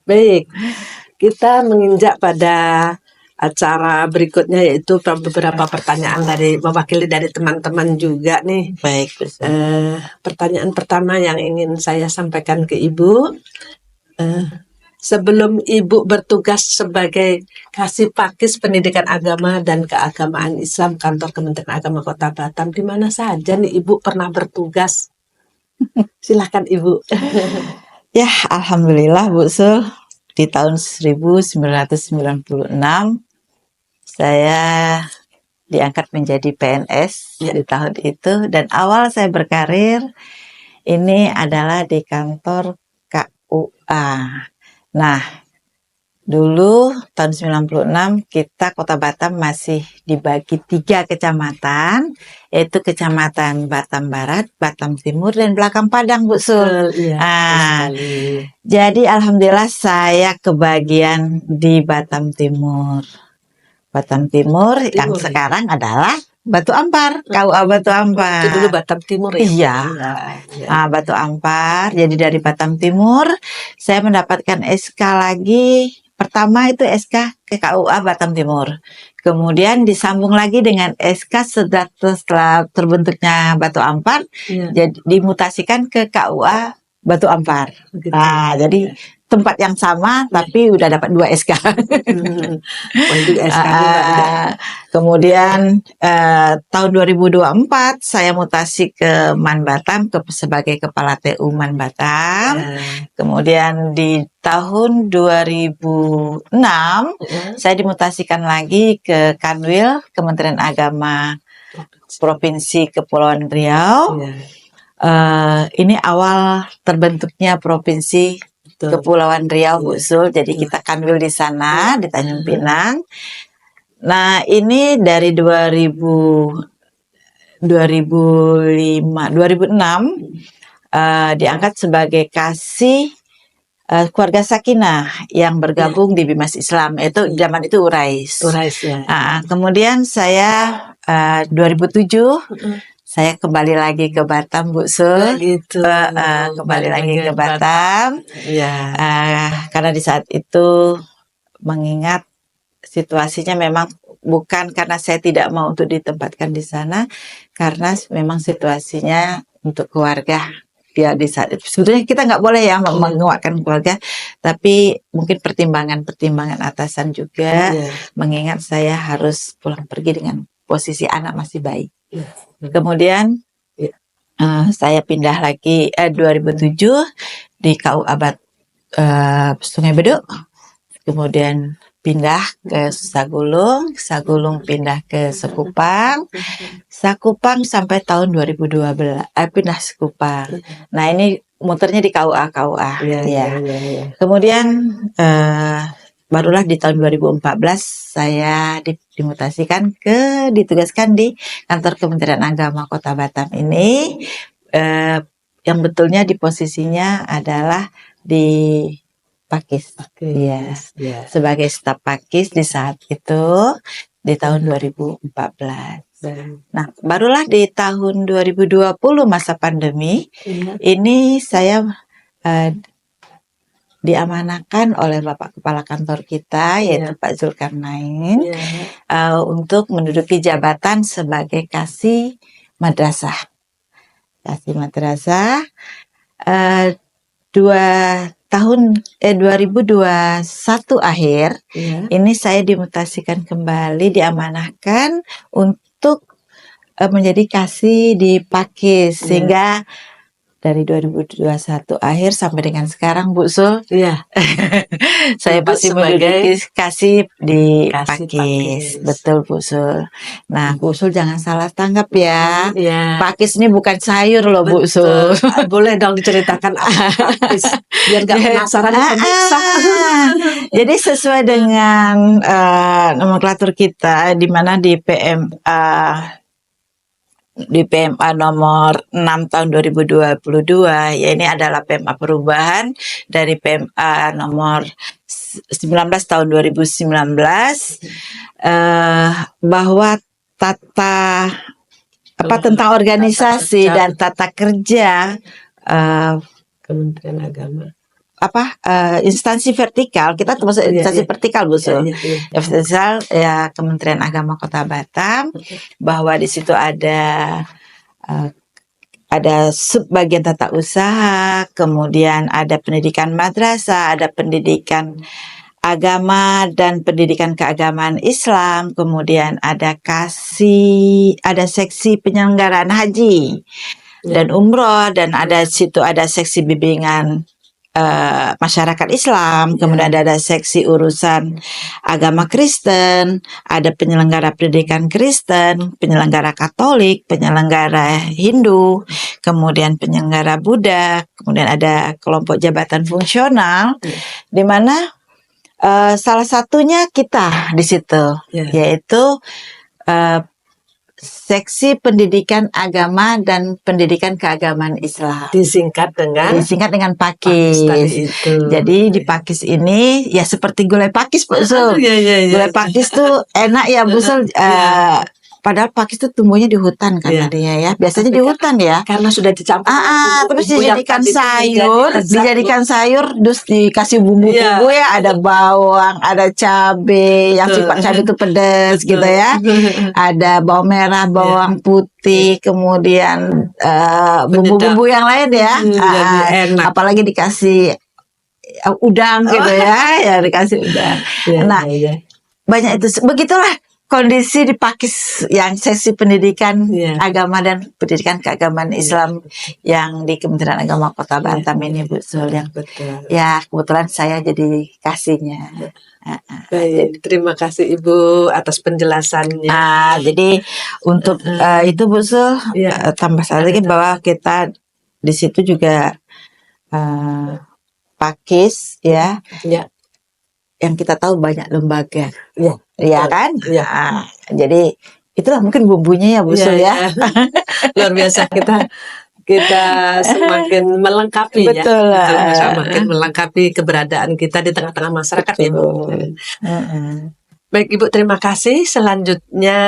Baik, kita menginjak pada acara berikutnya, yaitu beberapa pertanyaan dari mewakili dari teman-teman juga nih. Baik, Bu Sul. Pertanyaan pertama yang ingin saya sampaikan ke Ibu, sebelum Ibu bertugas sebagai Kasih Pakis Pendidikan Agama dan Keagamaan Islam Kantor Kementerian Agama Kota Batam, di mana saja nih Ibu pernah bertugas? Silakan Ibu. Ya, alhamdulillah Bu Sul, di tahun 1996 saya diangkat menjadi PNS Ya. di tahun itu, dan awal saya berkarir ini adalah di kantor KUA. Nah, dulu tahun 96 kita Kota Batam masih dibagi 3 kecamatan, yaitu Kecamatan Batam Barat, Batam Timur, dan Belakang Padang, Bu Sul. Iya, Jadi alhamdulillah saya kebagian di Batam Timur. Batam Timur yang Timur, ya? sekarang adalah Batu Ampar, KUA Batu Ampar. Itu dulu Batam Timur ya? Iya. Ya. Batu Ampar. Jadi dari Batam Timur saya mendapatkan SK lagi. Pertama itu SK ke KUA Batam Timur. Kemudian disambung lagi dengan SK setelah terbentuknya Batu Ampar, Ya. jadi dimutasikan ke KUA Batu Ampar. Begitu. Jadi tempat yang sama tapi udah dapat 2 SK. Wah, itu SK-nya banyak. Kemudian tahun 2024 saya mutasi ke Man Batam sebagai Kepala TU Man Batam. Kemudian di tahun 2006 saya dimutasikan lagi ke Kanwil Kementerian Agama Provinsi Kepulauan Riau. Ini awal terbentuknya Provinsi Kepulauan Riau, Bu Sul. Jadi kita kanwil di sana di Tanjung Pinang. Nah, ini dari 2006 diangkat sebagai Kasih Keluarga Sakinah yang bergabung di Bimas Islam. Itu zaman itu Urais. Ya. Kemudian saya 2007 saya kembali lagi ke Batam, Bu Sul. Kembali lagi ke Batam. Karena di saat itu mengingat situasinya memang bukan karena saya tidak mau untuk ditempatkan di sana, karena memang situasinya untuk keluarga. Ya, di saat itu sebetulnya kita nggak boleh ya menguatkan keluarga, tapi mungkin pertimbangan atasan juga mengingat saya harus pulang pergi dengan posisi anak masih bayi. Kemudian saya pindah lagi 2007 di KUA Sungai Beduk, kemudian pindah ke Sagulung pindah ke Sekupang sampai tahun 2012 pindah Sekupang. Nah, ini muternya di KUA. Kemudian barulah di tahun 2014 saya ditugaskan di kantor Kementerian Agama Kota Batam ini, yang betulnya di posisinya adalah di Pakis. Sebagai staf Pakis di saat itu di tahun 2014. Nah, barulah di tahun 2020 masa pandemi ini saya diamanahkan oleh Bapak Kepala Kantor kita, yaitu Pak Zulkarnain, untuk menduduki jabatan sebagai Kasih Madrasah. 2021 akhir ini saya dimutasikan kembali, diamanahkan untuk menjadi Kasih di Pakis, sehingga dari 2021 akhir sampai dengan sekarang, Bu Sul, saya masih menduduki Kasih di Pakis. Betul, Bu Sul. Nah, Bu Sul jangan salah tanggap ya. Pakis ini bukan sayur loh, Bu Sul. Boleh dong diceritakan Pakis biar gak penasaran pemirsa. Jadi sesuai dengan nomenklatur kita, di mana di PMA nomor 6 tahun 2022, ya ini adalah PMA perubahan dari PMA nomor 19 tahun 2019, bahwa tentang organisasi dan tata kerja Kementerian Agama instansi vertikal, kita termasuk instansi vertikal Bu Sul. Vertikal ya Kementerian Agama Kota Batam, bahwa di situ ada subbagian tata usaha, kemudian ada pendidikan madrasah, ada pendidikan agama dan pendidikan keagamaan Islam, kemudian ada seksi penyelenggaraan haji dan umroh, dan ada seksi bimbingan masyarakat Islam, kemudian ada seksi urusan agama Kristen, ada penyelenggara pendidikan Kristen, penyelenggara Katolik, penyelenggara Hindu, kemudian penyelenggara Buddha, kemudian ada kelompok jabatan fungsional, di mana salah satunya kita di situ, yaitu seksi pendidikan agama dan pendidikan keagamaan Islam. Disingkat dengan Pakis. Jadi di Pakis ini ya seperti gulai pakis Bu Sul. Gulai pakis tuh enak ya Bu Sul. Padahal pakis itu tumbuhnya di hutan kan tadinya ya. Biasanya di hutan ya. Karena sudah dicampur. Terus dijadikan sayur, terus dikasih bumbu-bumbu ya, ada bawang, ada cabai, yang sifat cabai itu pedas gitu ya. Ada bawang merah, bawang putih, kemudian bumbu-bumbu yang lain ya. Apalagi dikasih udang gitu ya, dikasih udang. Banyak itu. Begitulah kondisi di Pakis yang seksi pendidikan agama dan pendidikan keagamaan Islam yang di Kementerian Agama Kota Batam ini Bu Sul, yang ya kebetulan saya jadi kasihnya. Baik, terima kasih Ibu atas penjelasannya. Jadi untuk itu Bu Sul, tambah satu lagi bahwa kita di situ juga Pakis ya. Yang kita tahu banyak lembaga, ya kan? Jadi itulah mungkin bumbunya ya Bu Sul ya. Luar biasa, kita semakin melengkapi. Betul lah. Semakin melengkapi keberadaan kita di tengah-tengah masyarakat ya Bu. Baik Ibu, terima kasih. Selanjutnya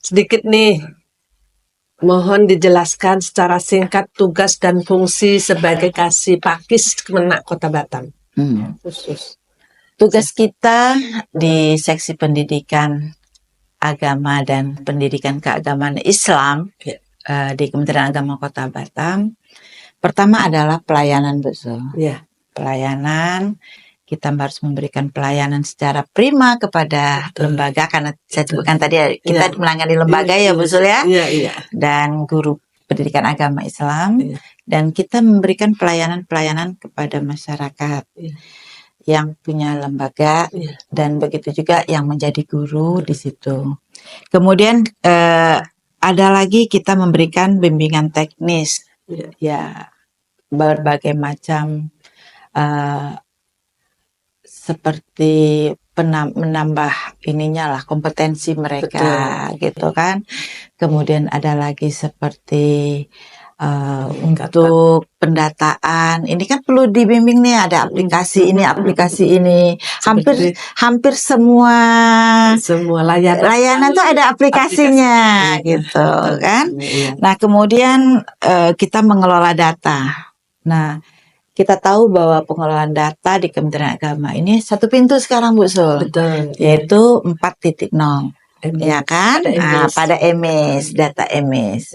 sedikit nih, mohon dijelaskan secara singkat tugas dan fungsi sebagai Kasih Pakis Kemenak Kota Batam. Khusus. Tugas kita di seksi pendidikan agama dan pendidikan keagamaan Islam di Kementerian Agama Kota Batam, pertama adalah pelayanan Bu Sul. Pelayanan, kita harus memberikan pelayanan secara prima kepada lembaga, karena saya sebutkan tadi kita menangani lembaga ya Bu Sul ya. Dan guru pendidikan agama Islam, dan kita memberikan pelayanan-pelayanan kepada masyarakat yang punya lembaga, dan begitu juga yang menjadi guru di situ. Kemudian ada lagi kita memberikan bimbingan teknis, ya berbagai macam seperti menambah kompetensi mereka. Betul. Gitu kan. Kemudian ada lagi seperti untuk pendataan, ini kan perlu dibimbing nih, ada aplikasi ini, hampir semua layanan tuh ada aplikasinya gitu kan. Nah kemudian kita mengelola data. Nah kita tahu bahwa pengelolaan data di Kementerian Agama ini satu pintu sekarang Bu Sul. Betul. Yaitu 4.0, ya kan? Pada EMIS, data EMIS.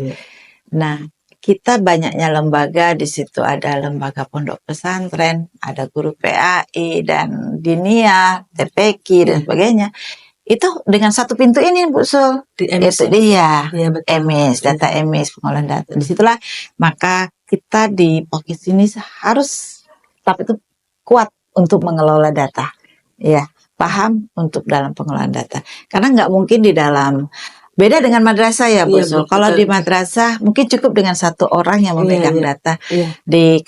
Nah kita banyaknya lembaga di situ, ada lembaga pondok pesantren, ada guru PAI dan Dinia, TPQ dan sebagainya. Itu dengan satu pintu ini Bu Sul. Itu dia, EMIS, data EMIS, pengolahan data. Disitulah maka kita di Pakis ini harus tapi itu kuat untuk mengelola data. Ya, paham untuk dalam pengolahan data. Karena nggak mungkin di dalam, beda dengan madrasah ya Bu Sul. Kalau di madrasah mungkin cukup dengan satu orang yang memegang data di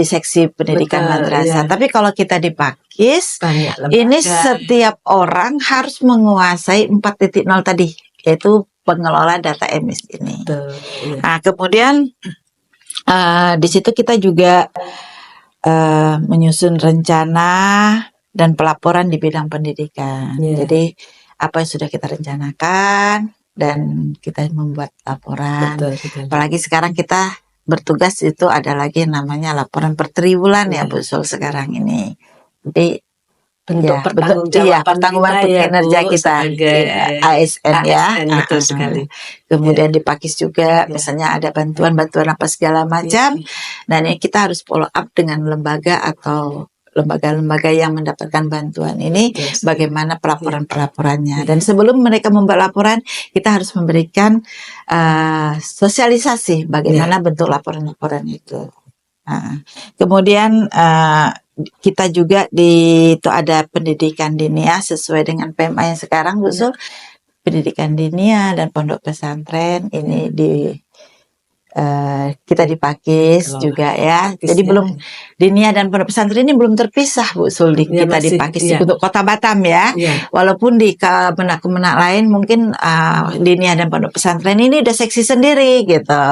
seksi pendidikan madrasah. Tapi kalau kita di Pakis, ini setiap orang harus menguasai 4.0 tadi, yaitu pengelola data EMIS ini. Nah, kemudian di situ kita juga menyusun rencana dan pelaporan di bidang pendidikan. Jadi apa yang sudah kita rencanakan dan kita membuat laporan. Apalagi sekarang kita bertugas itu ada lagi yang namanya laporan per triwulan ya Bu Sul sekarang ini. Jadi Bentuk ya, pertanggungjawaban pertanggungjawaban kita ya, kinerja Bu, kita sebagai ASN ya. ASN, betul sekali. Kemudian di Pakis juga Ya. misalnya ada bantuan apa segala macam. Dan ini kita harus follow up dengan lembaga atau lembaga-lembaga yang mendapatkan bantuan ini, bagaimana pelaporan-pelaporannya. Dan sebelum mereka membuat laporan, kita harus memberikan sosialisasi bagaimana bentuk laporan-laporan itu. Kemudian kita juga itu ada pendidikan dinia sesuai dengan PMA yang sekarang, Bu Sul. Pendidikan dinia dan pondok pesantren ini kita di Pakis juga ya. Jadi belum dinia dan pondok pesantren ini belum terpisah Bu Sul kita di Pakis untuk Kota Batam ya. Walaupun di kemenak-kemenak lain mungkin dinia dan pondok pesantren ini udah seksi sendiri gitu.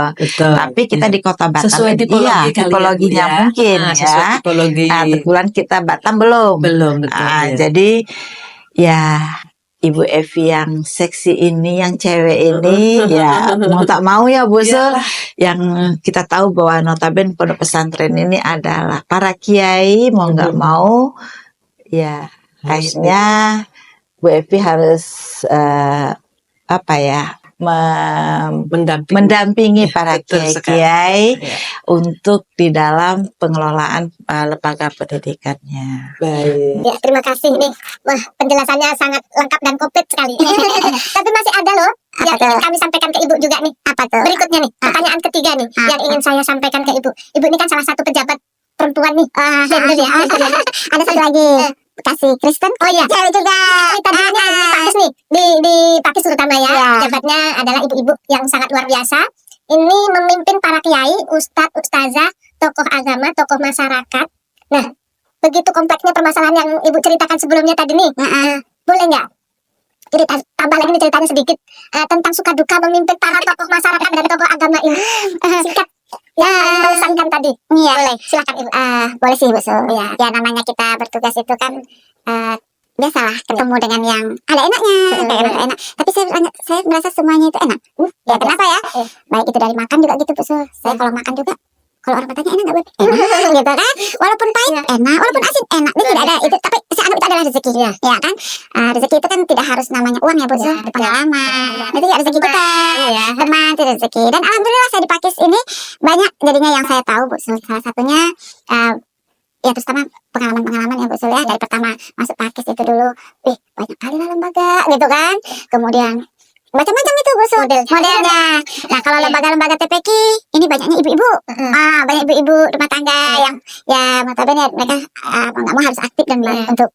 Tapi kita di Kota Batam sesuai tipologi tipologinya ya, mungkin ya. Kebetulan kita Batam belum. Jadi ya Ibu Evi yang seksi ini, yang cewek ini, ya mau tak mau ya Bu Sul, yang kita tahu bahwa notabene pondok pesantren ini adalah para kiai, mau nggak mau, ya akhirnya Bu Evi harus mendampingi para kiai untuk di dalam pengelolaan lembaga pendidikannya. Baik. Ya, terima kasih nih. Wah, penjelasannya sangat lengkap dan komplit sekali. Tapi masih ada loh yang ingin kami sampaikan ke Ibu juga nih. Apa tuh? Berikutnya nih, pertanyaan ketiga nih yang ingin saya sampaikan ke Ibu. Ibu ini kan salah satu pejabat perempuan nih. Gender ya. Ada satu lagi. Kasih Kristen. Oh iya, cewek juga. Tadi ini di Pakis nih, di Pakis terutama ya. Jabatnya adalah ibu-ibu yang sangat luar biasa. Ini memimpin para kiai, ustadz, ustazah, tokoh agama, tokoh masyarakat. Nah, begitu kompleksnya permasalahan yang Ibu ceritakan sebelumnya tadi nih. Boleh nggak cerita tambah lagi nih ceritanya sedikit tentang suka duka memimpin para tokoh masyarakat dan tokoh agama ini? Singkat. Ya, pesankan tadi. Iya, boleh. Silakan Ibu. Boleh sih Bu Sul. Ya, namanya kita bertugas itu kan biasalah ketemu dengan yang ada enaknya, enak. Tapi saya merasa semuanya itu enak. Ya kenapa ya? Baik itu dari makan juga gitu Bu Sul. Saya kalau makan juga, kalau orang bertanya enak nggak Bu? Enak gitu kan? Walaupun pahit enak, walaupun asin enak. Itu tidak ada itu, tapi seanggap itu adalah rezeki. Ya kan? Rezeki itu kan tidak harus namanya uang ya Bu Sul. Pengalaman. Itu ya rezeki kita. Teman itu rezeki. Dan alhamdulillah saya di Pakis ini banyak jadinya yang saya tahu Bu Sul. Salah satunya ya terutama pengalaman-pengalaman ya Bu Sul ya. Dari pertama masuk Pakis itu dulu, banyak kali lah lembaga gitu kan. Kemudian macam-macam itu Bu Sul modelnya. Nah kalau lembaga-lembaga TPQ ini banyaknya ibu-ibu. Banyak ibu-ibu rumah tangga yang ya notabene mereka nggak mau harus aktif dan untuk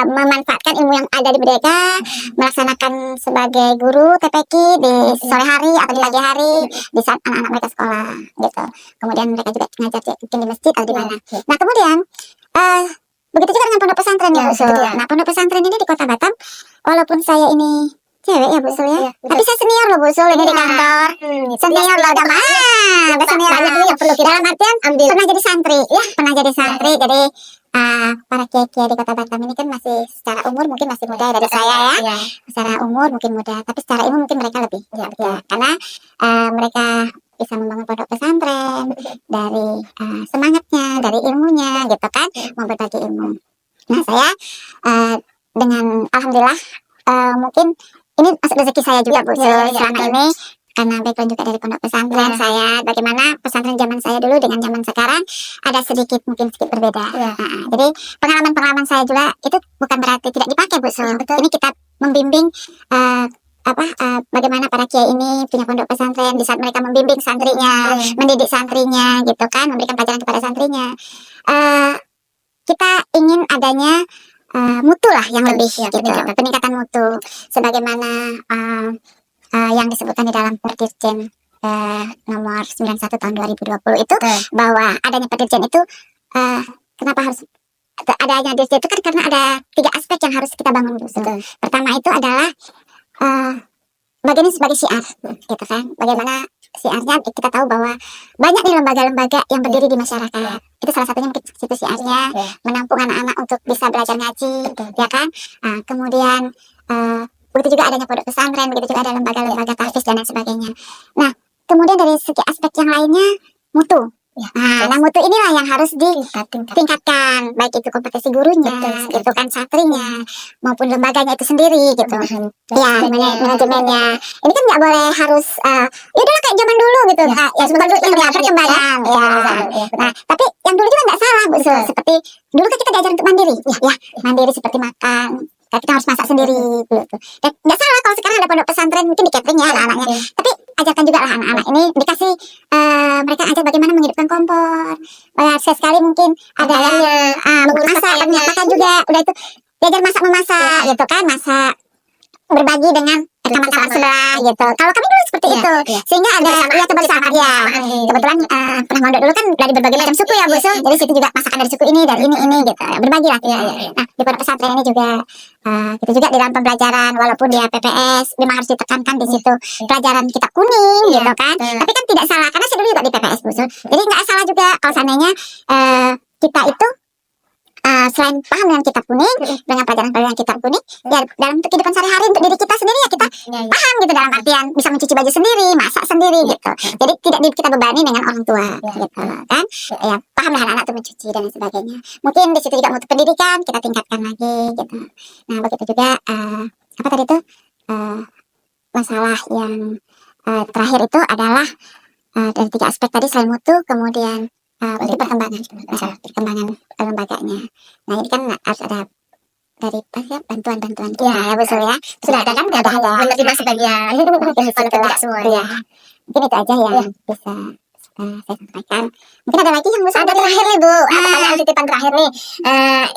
memanfaatkan ilmu yang ada di mereka, melaksanakan sebagai guru TPQ di sore hari atau di pagi hari di saat anak-anak mereka sekolah gitu. Kemudian mereka juga ngajar mungkin di masjid atau di mana. Nah kemudian begitu juga dengan pondok pesantren ya Bu Sul. Nah pondok pesantren ini di Kota Batam, walaupun saya ini cewek ya Bu Sul ya. Tapi saya senior loh Bu Sul ini di kantor. Senior loh udah senior. Banyak nih yang perlu kita dalam artian pernah jadi santri. Ya, pernah jadi santri. Jadi para kiai-kiai di Kota Batam ini kan masih secara umur mungkin masih muda dari saya ya. Secara umur mungkin muda, tapi secara ilmu mungkin mereka lebih. Ya, karena mereka bisa membangun pondok pesantren dari semangatnya, dari ilmunya gitu kan, mau berbagi ilmu. Nah, saya dengan alhamdulillah mungkin ini masuk rezeki saya juga Bu Sul selama ini karena background juga dari pondok pesantren saya. Bagaimana pesantren zaman saya dulu dengan zaman sekarang ada sedikit berbeda. Jadi pengalaman-pengalaman saya juga itu bukan berarti tidak dipakai Bu Sul. Ini kita membimbing bagaimana para kiai ini punya pondok pesantren di saat mereka membimbing santrinya, mendidik santrinya gitu kan, memberikan pelajaran kepada santrinya. Kita ingin adanya mutu lah yang lebih gitu, peningkatan mutu sebagaimana yang disebutkan di dalam Perdirjen nomor 91 tahun 2020 itu bahwa adanya Perdirjen itu kenapa harus adanya Dirjen itu kan karena ada 3 aspek yang harus kita bangun dulu. Pertama itu adalah bagian sebagai syiar gitu kan, bagaimana syiarnya kita tahu bahwa banyak nih lembaga-lembaga yang berdiri di masyarakat. Itu salah satunya mungkin situ syiarnya menampung anak-anak untuk bisa belajar ngaji, ya kan. Kemudian begitu juga adanya pondok pesantren, begitu juga ada lembaga-lembaga tahfiz dan lain sebagainya. Nah, Kemudian dari segi aspek yang lainnya, mutu. Nah, mutu inilah yang harus ditingkatkan, baik itu kompetensi gurunya, gitu kan, santrinya, maupun lembaganya itu sendiri, gitu. Ya, manajemennya. Ini kan nggak boleh harus, ya udah kayak zaman dulu gitu. Ya zaman dulu yang perkembangan. Ya. Nah, tapi yang dulu juga nggak salah, Bu Sul. Seperti dulu kan kita diajar untuk mandiri, ya, mandiri seperti makan. Kita harus masak sendiri, gitu. Dan nggak salah kalau sekarang ada pondok pesantren mungkin di catering ya anak-anaknya. Tapi ajarkan juga lah anak-anak ini dikasih mereka ajar bagaimana menghidupkan kompor. Sekali mungkin ada yang masak, makan juga. Udah itu diajar masak memasak, gitu kan, masak berbagi dengan teman-teman sebelah, gitu. Kalau kami dulu seperti itu, sehingga ada kebersamaan. Ya, kebetulan pernah mondok dulu kan dari berbagai macam suku ya Bu Sul. Jadi situ juga masakan dari suku ini, dari ini, gitu. Berbagi lah. Nah, di pondok pesantren ini juga kita juga di dalam pembelajaran, walaupun dia PPS, memang harus ditekankan di situ pelajaran kitab kuning, gitu kan. Tapi kan tidak salah, karena saya dulu juga di PPS Bu Sul. Jadi nggak salah juga kalau seandainya kita itu selain paham dengan kitab kuning, dengan pelajaran-pelajaran kitab kuning, ya dalam kehidupan sehari-hari untuk diri kita sendiri ya kita paham gitu, dalam artian bisa mencuci baju sendiri, masak sendiri, gitu. Jadi tidak kita bebani dengan orang tua, gitu kan. Ya paham lah anak-anak itu mencuci dan sebagainya. Mungkin di situ juga mutu pendidikan kita tingkatkan lagi, gitu. Nah, begitu juga apa tadi itu masalah yang terakhir itu adalah dari 3 aspek tadi, selain mutu, kemudian untuk perkembangan lembaganya. Nah, ini kan harus ada dari bantuan-bantuan kita, ya Bu Sul ya. Sudah ada kan, sudah ada menerima sebagian, walaupun tidak semuanya. Mungkin itu aja yang bisa saya sampaikan. Mungkin ada lagi yang bisa ada terakhir nih Bu, pertanyaan titipan terakhir nih.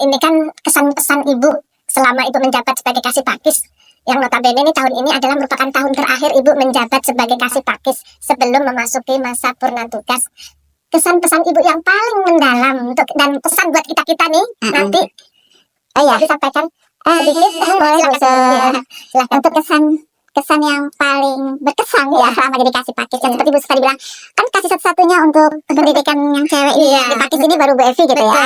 Ini kan kesan-pesan Ibu selama itu menjabat sebagai Kasih Pakis, yang notabene ini tahun ini adalah merupakan tahun terakhir Ibu menjabat sebagai Kasih Pakis sebelum memasuki masa purna tugas. Kesan-pesan Ibu yang paling mendalam dan pesan buat kita-kita nih nanti disampaikan sedikit, boleh Bu Sul. Silahkan. Untuk kesan yang paling berkesan ya selama jadi Kasih Pakis, yang seperti Bu Sul tadi bilang, kan kasih satu-satunya untuk pendidikan yang cewek ini di Pakis ini baru Bu Evi, gitu ya.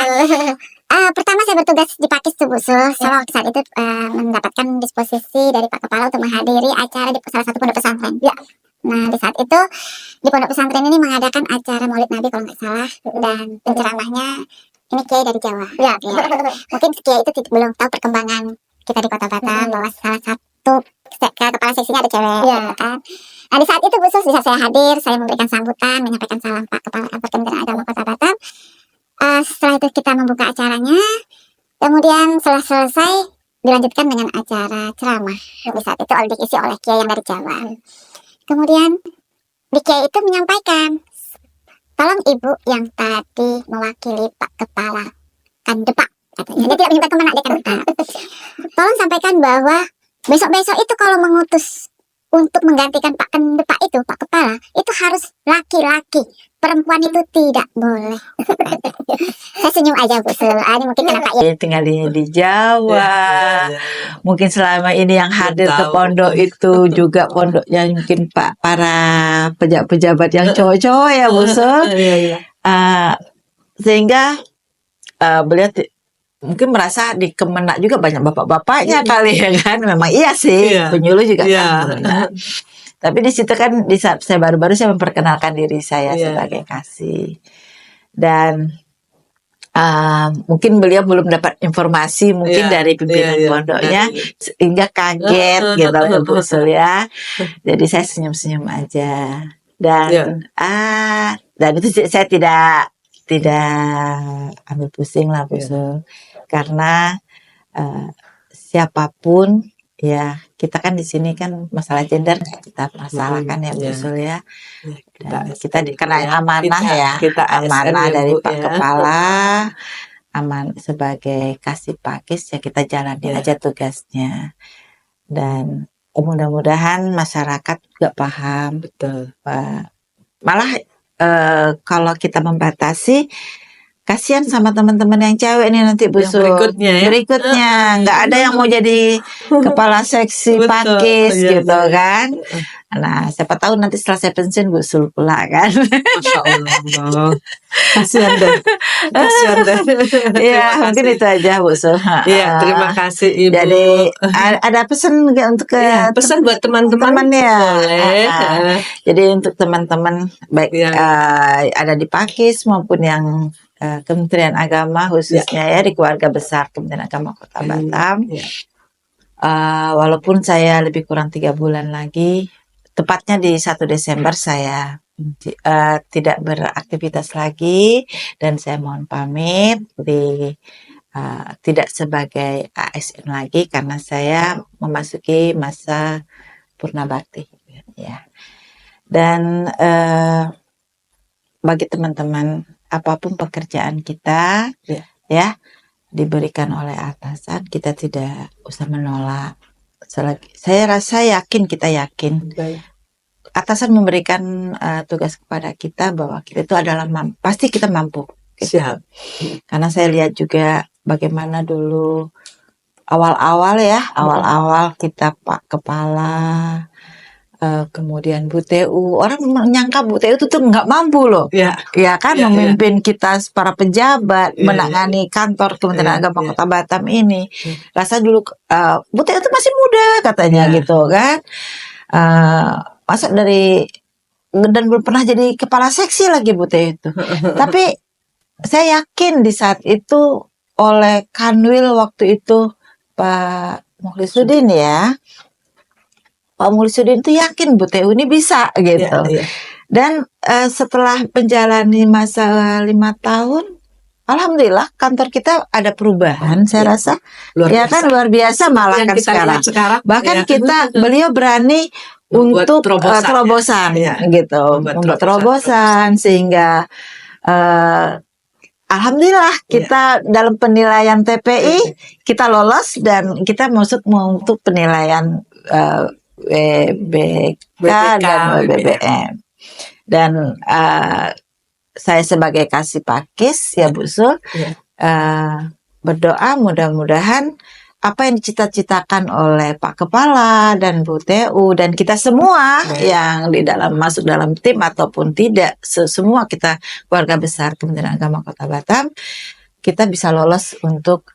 Pertama saya bertugas di Pakis tuh Bu Sul. Saya waktu saat itu mendapatkan disposisi dari Pak Kepala untuk menghadiri acara di salah satu pondok pesantren. Nah, di saat itu di pondok pesantren ini mengadakan acara Maulid Nabi kalau nggak salah, dan penceramahnya ini kiai dari Jawa. Mungkin kiai itu belum tahu perkembangan kita di Kota Batam, bahwa salah satu kepala seksinya ada cewek, kan. Nah, di saat itu Bu Sul, di saat saya hadir, saya memberikan sambutan, menyampaikan salam Pak Kepala Kementerian Agama Kota Batam. Setelah itu kita membuka acaranya, kemudian setelah selesai dilanjutkan dengan acara ceramah. Di saat itu diisi oleh kiai yang dari Jawa. Kemudian di kiai itu menyampaikan, tolong Ibu yang tadi mewakili Pak Kepala Kandepak, katanya. Dia tidak menyebut kemenak, dia Kandepak. Tolong sampaikan bahwa besok-besok itu kalau mengutus untuk menggantikan Pak Kandepak itu, Pak Kepala, itu harus laki-laki. Perempuan itu tidak boleh. Saya senyum aja Bu Sul. Ini mungkin kenapa ya tinggalnya di Jawa. Mungkin selama ini yang hadir ke pondok itu juga pondok yang mungkin para pejabat yang cowok-cowok ya Bu Sul. Sehingga beliau mungkin merasa di Kemenak juga banyak bapak-bapaknya kali ya kan. Memang iya sih, penyuluh juga kan. Tapi di situ kan di saat saya baru-baru saya memperkenalkan diri saya sebagai Kasih. Dan mungkin beliau belum dapat informasi mungkin dari pimpinan pondoknya, sehingga kaget gitu Bu Sul ya. Jadi saya senyum-senyum aja. Dan dan itu saya tidak ambil pusing lah Bu Sul. Karena siapapun ya, kita kan di sini kan masalah gender kita masalahkan ya Bu Sul ya. Dan kita karena amanah ya, kita amanah dari Pak Kepala, sebagai Kasih Pakis ya, kita jalani aja tugasnya. Dan mudah-mudahan masyarakat juga paham. Betul. Malah kalau kita membatasi, kasihan sama teman-teman yang cewek ini nanti Bu Sul. Berikutnya nggak ada yang mau jadi kepala seksi Pakis gitu kan. Nah, siapa tahu nanti setelah saya pensiun Bu Sul pula kan. Masya Allah. Kasihan deh. Kasihan deh. Ya, Terima mungkin kasih. itu aja Bu Sul. Iya, terima kasih Ibu. Jadi ada pesan nggak untuk ke Iya, pesan buat teman-teman teman ya? boleh. Jadi untuk teman-teman baik Yang ada di Pakis maupun yang Kementerian Agama khususnya ya di keluarga besar Kementerian Agama Kota Batam. ya. Walaupun saya lebih kurang 3 bulan lagi, tepatnya di 1 Desember saya tidak beraktivitas lagi dan saya mohon pamit tidak sebagai ASN lagi karena saya memasuki masa purna bakti ya. Dan bagi teman-teman apapun pekerjaan kita ya diberikan oleh atasan, kita tidak usah menolak. Saya yakin Baik. atasan memberikan tugas kepada kita bahwa kita itu adalah pasti kita mampu. Siap. Karena saya lihat juga bagaimana dulu awal-awal kita Pak Kepala, kemudian Bu TU, orang menyangka Bu TU itu tuh nggak mampu loh. Ya. Ya kan memimpin kita para pejabat, menangani kantor Kementerian Agama Kota Batam ini. Rasa dulu Bu TU itu masih muda katanya gitu kan. Masa dan belum pernah jadi kepala seksi lagi Bu TU itu. Tapi saya yakin di saat itu oleh Kanwil waktu itu Pak Mukhlisuddin ya. Pak Mukhlisuddin itu yakin Bu TU ini bisa gitu. Dan setelah menjalani masa 5 tahun, alhamdulillah kantor kita ada perubahan. Saya rasa luar biasa malah kan sekarang. Bahkan beliau berani untuk terobosan gitu, membuat terobosan sehingga alhamdulillah kita dalam penilaian TPI kita lolos dan kita masuk untuk penilaian WBK dan WBBM. Dan saya sebagai Kasih Pakis ya Bu Sul berdoa mudah-mudahan apa yang dicita-citakan oleh Pak Kepala dan Bu TU dan kita semua yang masuk dalam tim ataupun tidak, semua kita keluarga besar Kementerian Agama Kota Batam, kita bisa lolos untuk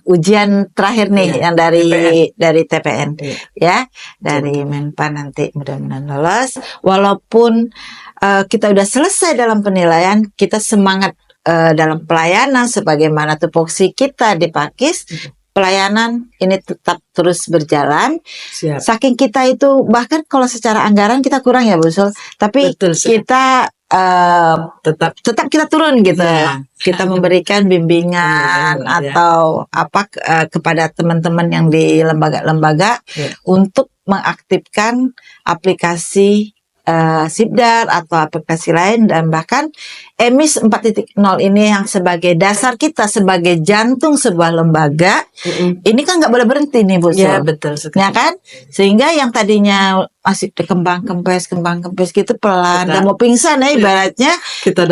ujian terakhir nih yang dari TPN ya, dari Menpan nanti mudah-mudahan lolos. Walaupun kita udah selesai dalam penilaian, kita semangat dalam pelayanan sebagaimana tupoksi kita di Pakis, pelayanan ini tetap terus berjalan. Saking kita itu bahkan kalau secara anggaran kita kurang ya Bu Sul, tapi kita tetap kita turun gitu. Kita memberikan bimbingan atau apa kepada teman-teman yang di lembaga-lembaga untuk mengaktifkan aplikasi Sibdar atau aplikasi lain, dan bahkan EMIS 4.0 ini yang sebagai dasar kita sebagai jantung sebuah lembaga ini kan nggak boleh berhenti nih Bu Sul. Ya betul sekali. Ya kan, sehingga yang tadinya masih kembang kempes gitu pelan dan mau pingsan ya ibaratnya, kita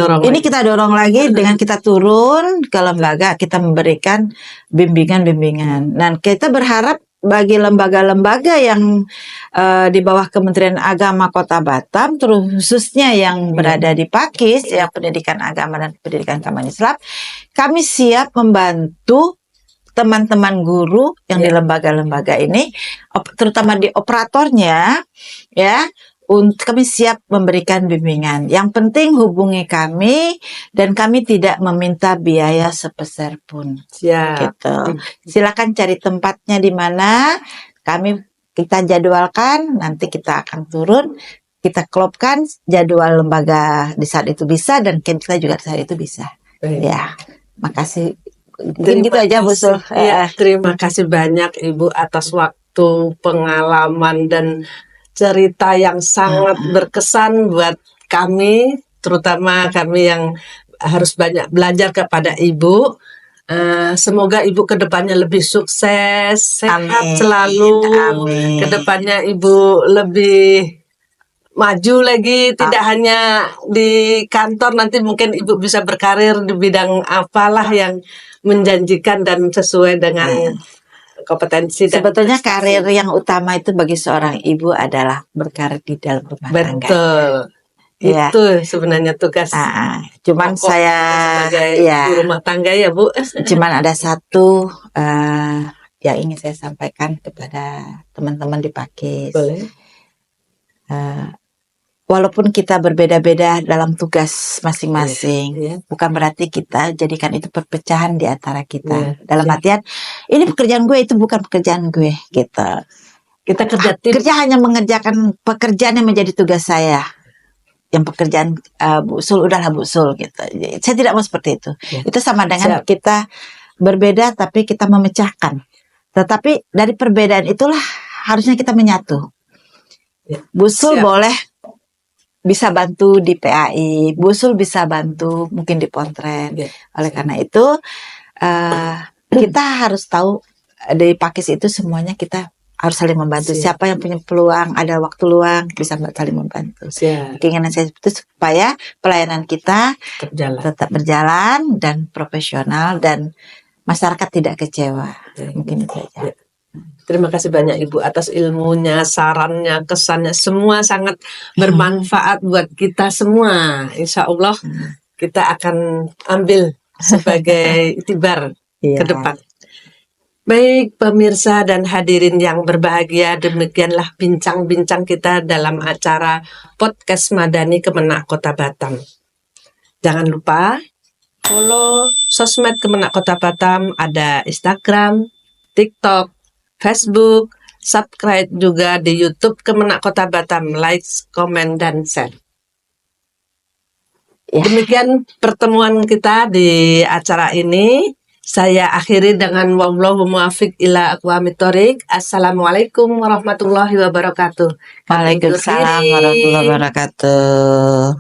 dorong lagi dengan kita turun ke lembaga, kita memberikan bimbingan. Dan kita berharap bagi lembaga-lembaga yang di bawah Kementerian Agama Kota Batam, terus khususnya yang berada di Pakis, yang pendidikan agama dan pendidikan agama Islam, kami siap membantu teman-teman guru yang di lembaga-lembaga ini, terutama di operatornya, ya. Kami siap memberikan bimbingan. Yang penting hubungi kami dan kami tidak meminta biaya sepeser pun. Gitu. Silakan cari tempatnya di mana. Kita jadwalkan, nanti kita akan turun, kita klopkan jadwal lembaga di saat itu bisa dan kita juga di saat itu bisa. Ya, makasih. Mungkin gitu aja Bu Sul. Terima kasih banyak Ibu atas waktu, pengalaman dan cerita yang sangat berkesan buat kami, terutama kami yang harus banyak belajar kepada Ibu. Semoga Ibu kedepannya lebih sukses, sehat selalu. Kedepannya Ibu lebih maju lagi, tidak hanya di kantor, nanti mungkin Ibu bisa berkarir di bidang apalah yang menjanjikan dan sesuai dengan kompetensi. Sebetulnya karir yang utama itu bagi seorang ibu adalah berkarir di dalam rumah tangga. Betul. Ya. Itu sebenarnya tugas Cuman pokok saya sebagai ya, ibu rumah tangga ya Bu. cuman ada satu yang ingin saya sampaikan kepada teman-teman di Pakis. Boleh. Walaupun kita berbeda-beda dalam tugas masing-masing, Iya. bukan berarti kita jadikan itu perpecahan di antara kita. Iya. Dalam artian, ini pekerjaan gue, itu bukan pekerjaan gue, gitu. Kita kerja tim. Kerja hanya mengerjakan pekerjaan yang menjadi tugas saya. Yang pekerjaan Bu Sul, udahlah Bu Sul, gitu. Saya tidak mau seperti itu. Ya. Itu sama dengan Siap. kita berbeda tapi kita memecahkan. Tetapi dari perbedaan itulah harusnya kita menyatu. Ya. Bu Sul Siap. boleh bisa bantu di PAI, Bu Sul bisa bantu mungkin di Pontren. Ya. Oleh karena itu kita harus tahu di Pakis itu semuanya kita harus saling membantu. Siap. Siapa yang punya peluang, ada waktu luang, bisa saling membantu. Siap. Keinginan saya itu supaya pelayanan kita Tetap berjalan dan profesional dan masyarakat tidak kecewa. Ya. Mungkin itu aja. Ya. Terima kasih banyak Ibu atas ilmunya, sarannya, kesannya, semua sangat bermanfaat buat kita semua. Insya Allah kita akan ambil sebagai itibar ke depan. Baik pemirsa dan hadirin yang berbahagia, demikianlah bincang-bincang kita dalam acara Podcast Madani Kemenak Kota Batam. Jangan lupa follow sosmed Kemenak Kota Batam, ada Instagram, TikTok, Facebook, subscribe juga di YouTube Kemenak Kota Batam, like, komen, dan share. Ya. Demikian pertemuan kita di acara ini. Saya akhiri dengan wallahu muwaffiq ila aqwamit thoriq. Assalamualaikum warahmatullahi wabarakatuh. Waalaikumsalam warahmatullahi wabarakatuh.